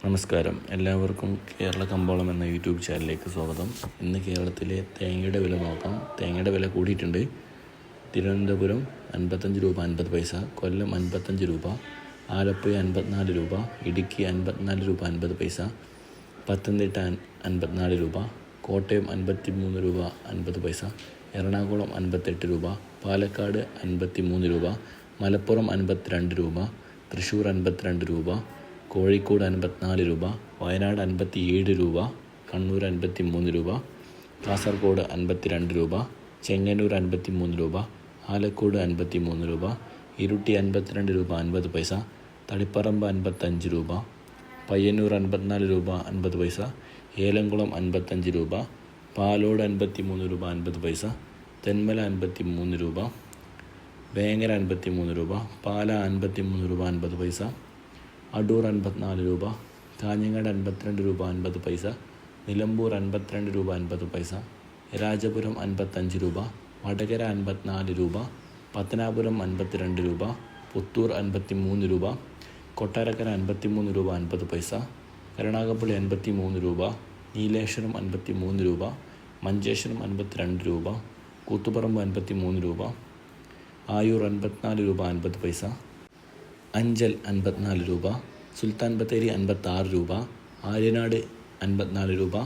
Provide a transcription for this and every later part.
നമസ്കാരം, എല്ലാവർക്കും കേരള കമ്പോളം എന്ന യൂട്യൂബ് ചാനലിലേക്ക് സ്വാഗതം. ഇന്ന് കേരളത്തിലെ തേങ്ങയുടെ വില നോക്കാം. തേങ്ങയുടെ വില കൂടിയിട്ടുണ്ട്. തിരുവനന്തപുരം 55 രൂപ 50 പൈസ, കൊല്ലം 55 രൂപ, ആലപ്പുഴ 54 രൂപ, ഇടുക്കി 54 രൂപ 50 പൈസ, പത്തനംതിട്ട 54 രൂപ, കോട്ടയം 53 രൂപ 50 പൈസ, എറണാകുളം 58 രൂപ, പാലക്കാട് 53 രൂപ, മലപ്പുറം 52 രൂപ, തൃശ്ശൂർ 52 രൂപ, കോഴിക്കോട് 54 രൂപ, വയനാട് 57 രൂപ, കണ്ണൂർ 53 രൂപ, കാസർഗോഡ് 52 രൂപ, ചെങ്ങന്നൂർ 53 രൂപ, ആലക്കോട് 53 രൂപ, ഇരുട്ടി 52 രൂപ 50 പൈസ, തളിപ്പറമ്പ് 55 രൂപ, പയ്യന്നൂർ 54 രൂപ 50 പൈസ, ഏലംകുളം 55 രൂപ, പാലോട് 53 രൂപ 50 പൈസ, തെന്മല 53 രൂപ, വേങ്ങര 53 രൂപ, പാല 53 രൂപ 50 പൈസ, അടൂർ 54 രൂപ, കാഞ്ഞങ്ങാട് 52 രൂപ 50 പൈസ, നിലമ്പൂർ 52 രൂപ 50 പൈസ, രാജപുരം 55 രൂപ, വടകര 54 രൂപ, പത്തനാപുരം 52 രൂപ, പുത്തൂർ 53 രൂപ, കൊട്ടാരക്കര 53 രൂപ 50 പൈസ, കരുനാഗപ്പള്ളി 53 രൂപ, നീലേശ്വരം 53 രൂപ, മഞ്ചേശ്വരം 52 രൂപ, കൂത്തുപറമ്പ് 53 രൂപ, ആയൂർ 54 രൂപ 50 പൈസ, അഞ്ചൽ 54 രൂപ, സുൽത്താൻ ബത്തേരി 56 രൂപ, ആര്യനാട് 54 രൂപ,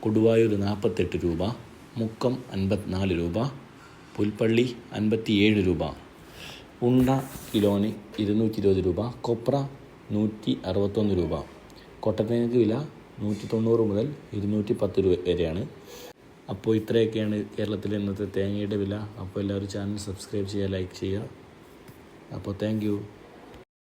കൊടുവായൂർ 48 രൂപ, മുക്കം 54 രൂപ, പുൽപ്പള്ളി 57 രൂപ, ഉണ്ട കിലോന് 220 രൂപ, കൊപ്ര 161 രൂപ. കൊട്ടത്തേങ്ങയ്ക്ക് വില 190 മുതൽ 210 രൂപ വരെയാണ്. അപ്പോൾ ഇത്രയൊക്കെയാണ് കേരളത്തിലെ ഇന്നത്തെ തേങ്ങയുടെ വില. അപ്പോൾ എല്ലാവരും ചാനൽ സബ്സ്ക്രൈബ് ചെയ്യുക, ലൈക്ക് ചെയ്യുക. അപ്പോൾ താങ്ക് യു.